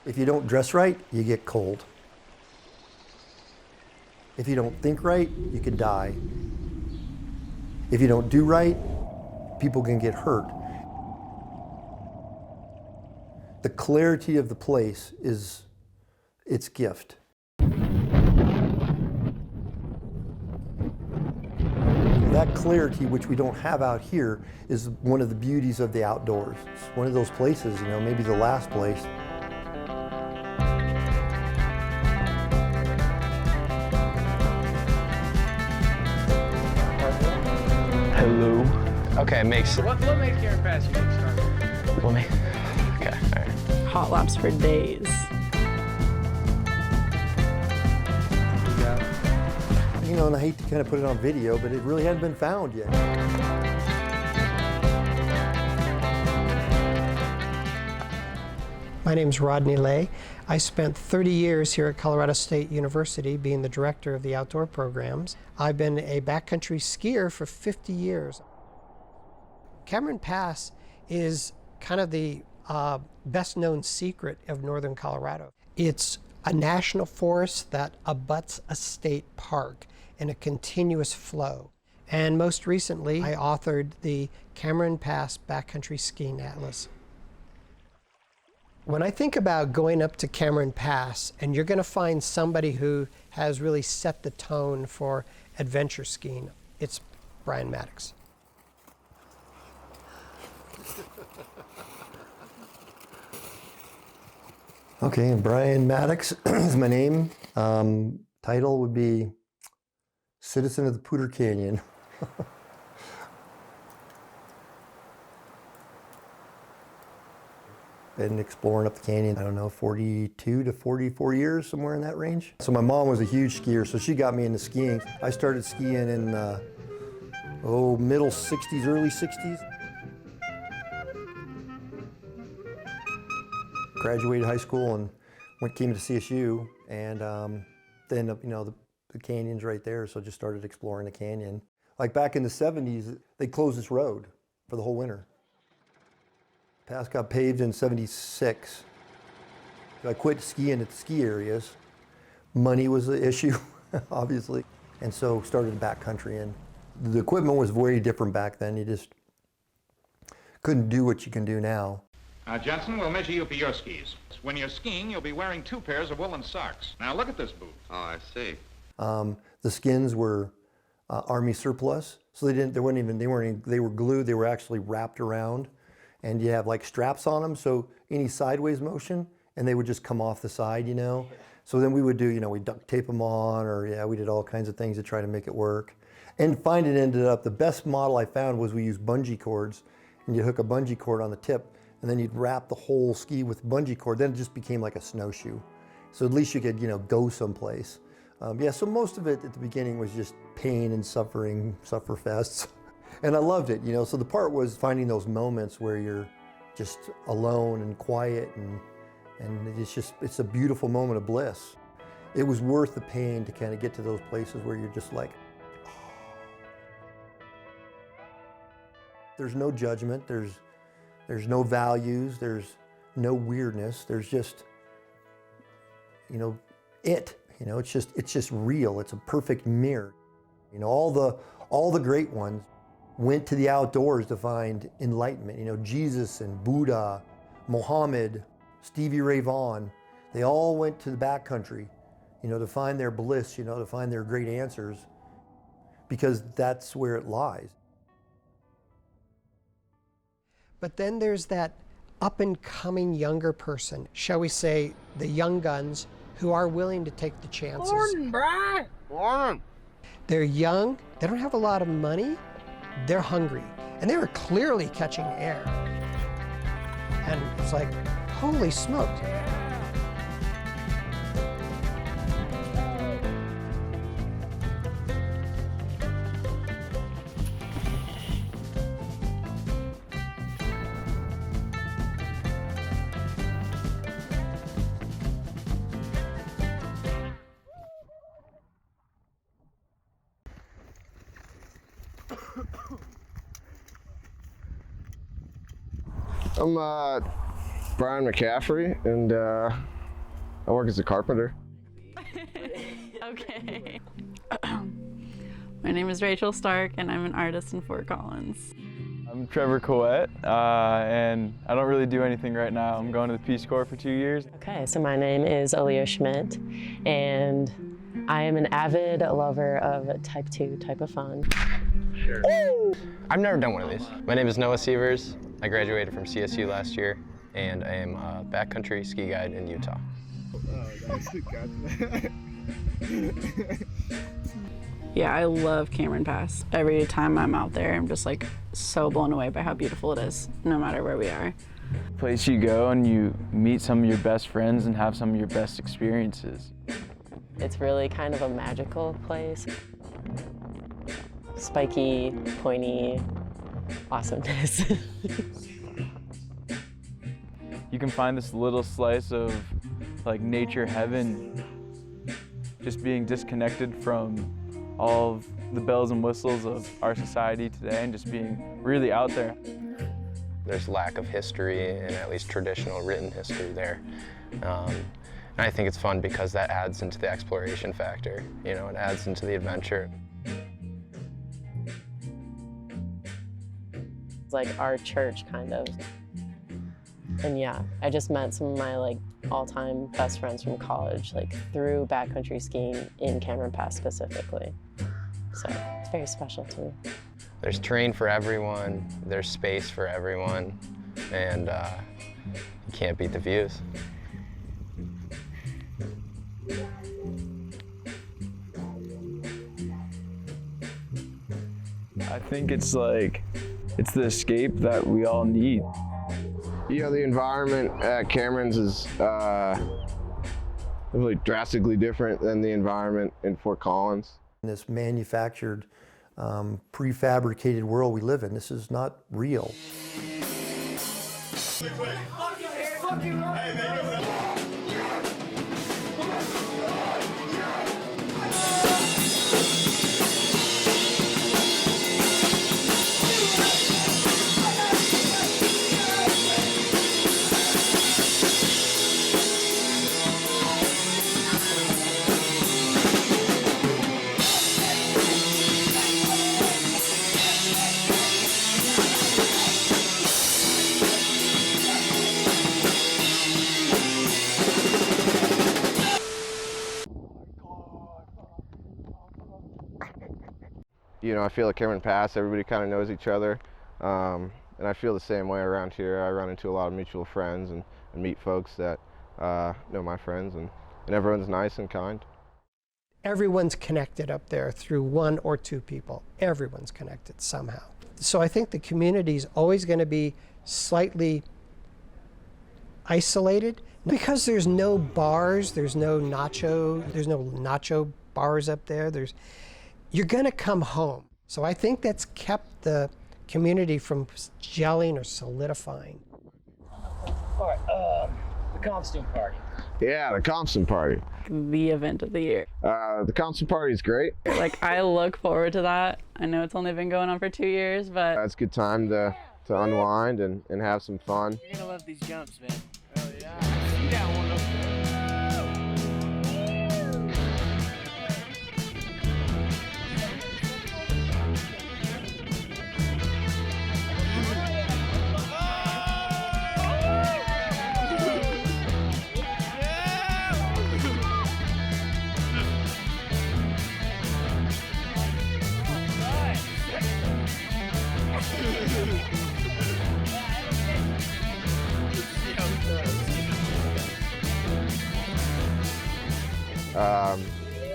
If you don't dress right, you get cold. If you don't think right, you can die. If you don't do right, people can get hurt. The clarity of the place is its gift. That clarity, which we don't have out here, is one of the beauties of the outdoors. It's one of those places, you know, maybe the last place. Hello. Okay, makes. What makes Cameron Pass unique, Star? What make? Okay, all right. Hot laps for days. You know, and I hate to kind of put it on video, but it really hadn't been found yet. My name's Rodney Lay. I spent 30 years here at Colorado State University being the director of the outdoor programs. I've been a backcountry skier for 50 years. Cameron Pass is kind of the best known secret of northern Colorado. It's a national forest that abuts a state park in a continuous flow. And most recently, I authored the Cameron Pass Backcountry Skiing Atlas. When I think about going up to Cameron Pass, and you're going to find somebody who has really set the tone for adventure skiing, it's Brian Maddox. Okay, and Brian Maddox is my name. Title would be Citizen of the Poudre Canyon. Been exploring up the canyon, I don't know, 42 to 44 years, somewhere in that range. So my mom was a huge skier, so she got me into skiing. I started skiing in, middle 60s, early 60s. Graduated high school and came to CSU, and then, you know, the canyon's right there, so just started exploring the canyon. Like back in the 70s, they closed this road for the whole winter. Pass got paved in 76. So I quit skiing at the ski areas. Money was the issue, obviously, and so started backcountry. And the equipment was very different back then. You just couldn't do what you can do now. Jensen, we'll measure you for your skis. When you're skiing, you'll be wearing 2 pairs of woolen socks. Now look at this boot. Oh, I see. The skins were Army surplus, so they were glued. They were actually wrapped around, and you have like straps on them, so any sideways motion, and they would just come off the side, you know. So then we would do, you know, we duct tape them on, or we did all kinds of things to try to make it work. And finally, it ended up, the best model I found was we used bungee cords, and you hook a bungee cord on the tip, and then you'd wrap the whole ski with bungee cord. Then it just became like a snowshoe. So at least you could, you know, go someplace. So most of it at the beginning was just pain and suffering, sufferfests. And I loved it, you know. So the part was finding those moments where you're just alone and quiet, and it's a beautiful moment of bliss. It was worth the pain to kind of get to those places where you're just like, oh. There's no judgment, there's no values, there's no weirdness, there's just, you know, it's just real. It's a perfect mirror. You know, all the great ones went to the outdoors to find enlightenment. You know, Jesus and Buddha, Muhammad, Stevie Ray Vaughan, they all went to the backcountry, you know, to find their bliss, you know, to find their great answers, because that's where it lies. But then there's that up-and-coming younger person, shall we say, the young guns, who are willing to take the chances. Morning, Brian. Morning. They're young, they don't have a lot of money, they're hungry, and they were clearly catching air. And it's like, holy smokes. I'm Brian McCaffrey, and I work as a carpenter. Okay. My name is Rachel Stark, and I'm an artist in Fort Collins. I'm Trevor Coet, and I don't really do anything right now. I'm going to the Peace Corps for 2 years. Okay, so my name is Aaliyah Schmidt, and I am an avid lover of type 2 type of fun. Sure. I've never done one of these. My name is Noah Sievers. I graduated from CSU last year, and I am a backcountry ski guide in Utah. Yeah, I love Cameron Pass. Every time I'm out there, I'm just like so blown away by how beautiful it is, no matter where we are. Place you go and you meet some of your best friends and have some of your best experiences. It's really kind of a magical place. Spiky, pointy awesomeness. You can find this little slice of like nature heaven, just being disconnected from all of the bells and whistles of our society today and just being really out there. There's lack of history, and at least traditional written history there. And I think it's fun because that adds into the exploration factor. You know, it adds into the adventure. It's like our church, kind of. And yeah, I just met some of my like all-time best friends from college, like through backcountry skiing in Cameron Pass specifically. So it's very special to me. There's terrain for everyone, there's space for everyone, and you can't beat the views. I think it's the escape that we all need. You know, the environment at Cameron's is really drastically different than the environment in Fort Collins. In this manufactured, prefabricated world we live in, this is not real. You know, I feel like Cameron Pass, everybody kind of knows each other, and I feel the same way around here. I run into a lot of mutual friends and meet folks that know my friends, and everyone's nice and kind. Everyone's connected up there through one or two people. Everyone's connected somehow. So I think the community is always going to be slightly isolated because there's no bars, there's no nacho bars up there. You're going to come home. So I think that's kept the community from gelling or solidifying. All right, the costume party. Yeah, the costume party. The event of the year. The costume party is great. Like, I look forward to that. I know it's only been going on for 2 years, but It's a good time to unwind and have some fun. You're gonna love these jumps, man. Oh yeah. You got one up there.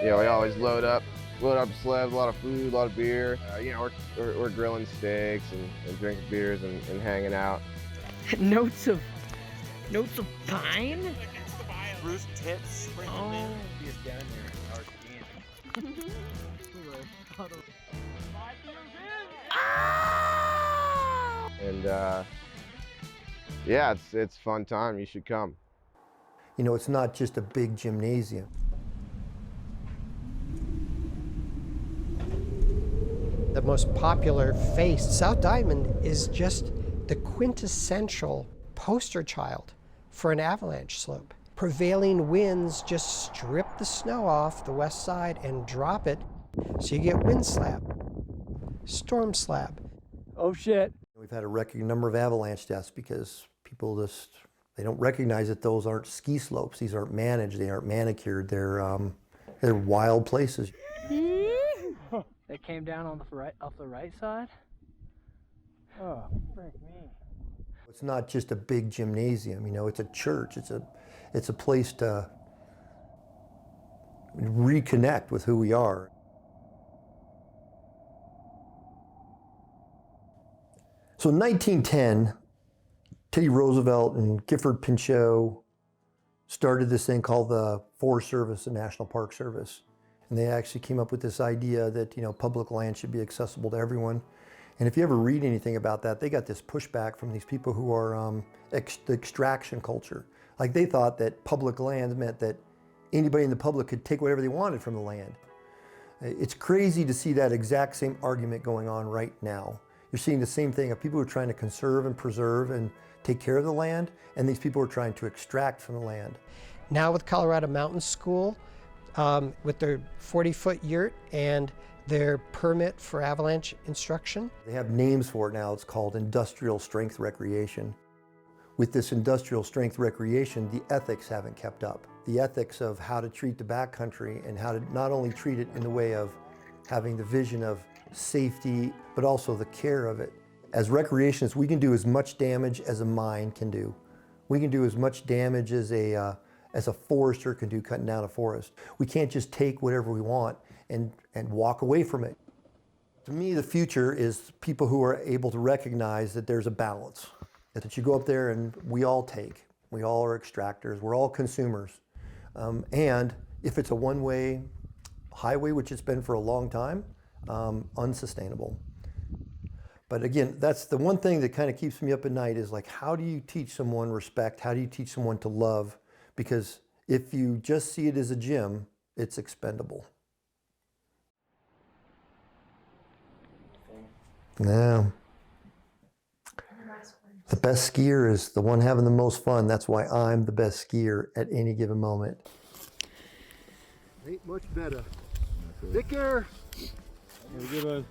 You know, we always load up sleds, a lot of food, a lot of beer. You know, we're grilling steaks and drinking beers and hanging out. Notes of pine? Bruce tits. Oh. He is down there. And yeah, it's a fun time. You should come. You know, it's not just a big gymnasium. The most popular face, South Diamond is just the quintessential poster child for an avalanche slope. Prevailing winds just strip the snow off the west side and drop it, so you get wind slab, storm slab. Oh shit. We've had a record number of avalanche deaths because people they don't recognize that those aren't ski slopes. These aren't managed, they aren't manicured, they're wild places. That came down on the right, off the right side? Oh, frick me. It's not just a big gymnasium, you know, it's a church, it's a place to reconnect with who we are. So in 1910, Teddy Roosevelt and Gifford Pinchot started this thing called the Forest Service, the National Park Service. And they actually came up with this idea that, you know, public land should be accessible to everyone. And if you ever read anything about that, they got this pushback from these people who are the extraction culture. Like they thought that public land meant that anybody in the public could take whatever they wanted from the land. It's crazy to see that exact same argument going on right now. You're seeing the same thing of people who are trying to conserve and preserve and take care of the land, and these people are trying to extract from the land. Now with Colorado Mountain School, with their 40-foot yurt and their permit for avalanche instruction. They have names for it now. It's called industrial strength recreation. With this industrial strength recreation, the ethics haven't kept up. The ethics of how to treat the backcountry and how to not only treat it in the way of having the vision of safety, but also the care of it. As recreationists, we can do as much damage as a mine can do. We can do as much damage as a forester can do cutting down a forest. We can't just take whatever we want and walk away from it. To me, the future is people who are able to recognize that there's a balance, that you go up there and we all take. We all are extractors, we're all consumers. And if it's a one-way highway, which it's been for a long time, unsustainable. But again, that's the one thing that kind of keeps me up at night is like, how do you teach someone respect? How do you teach someone to love? Because if you just see it as a gym, it's expendable. Yeah. The best skier is the one having the most fun. That's why I'm the best skier at any given moment. Ain't much better. Take care. Have a good one.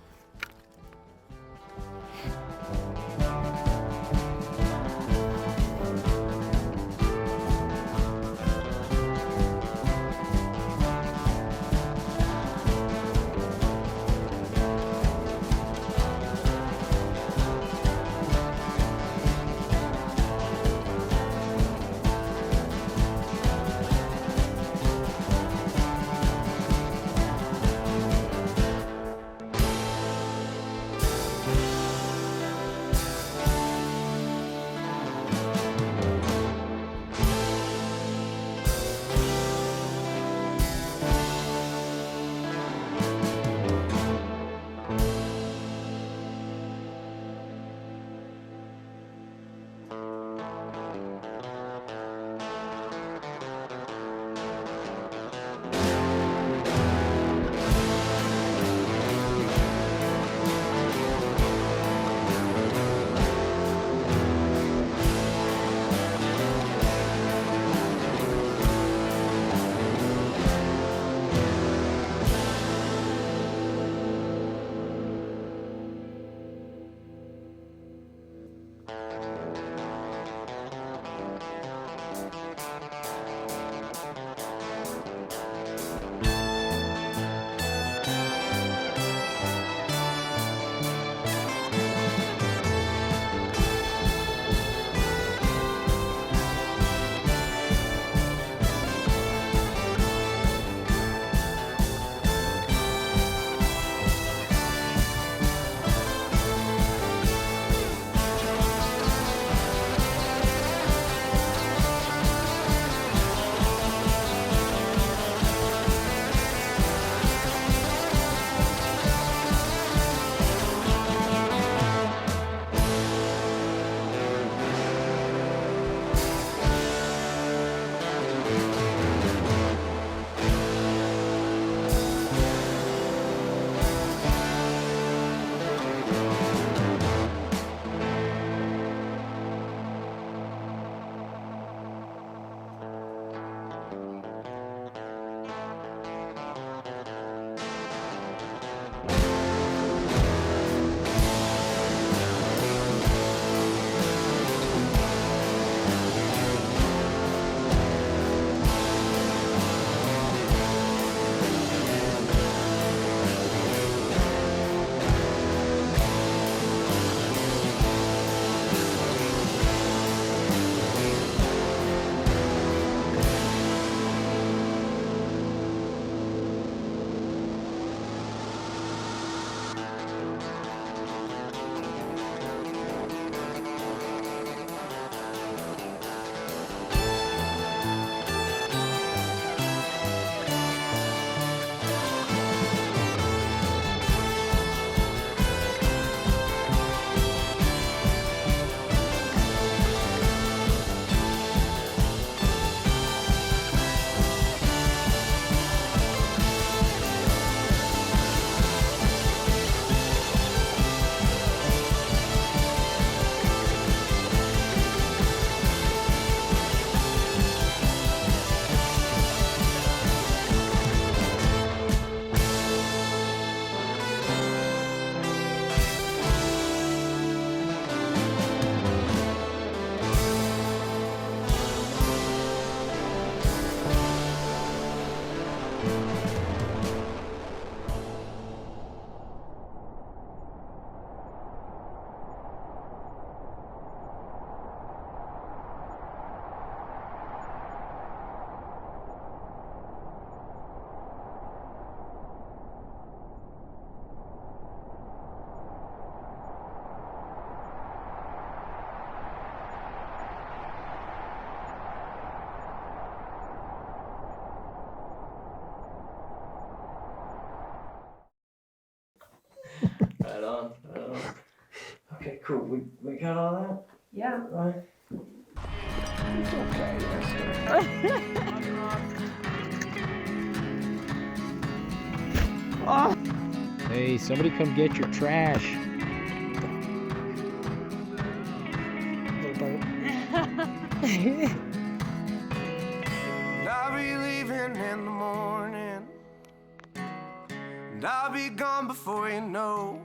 cool. We got all that? Yeah. Right? It's okay, mister. Hey, somebody come get your trash. And I'll be leaving in the morning, and I'll be gone before you know.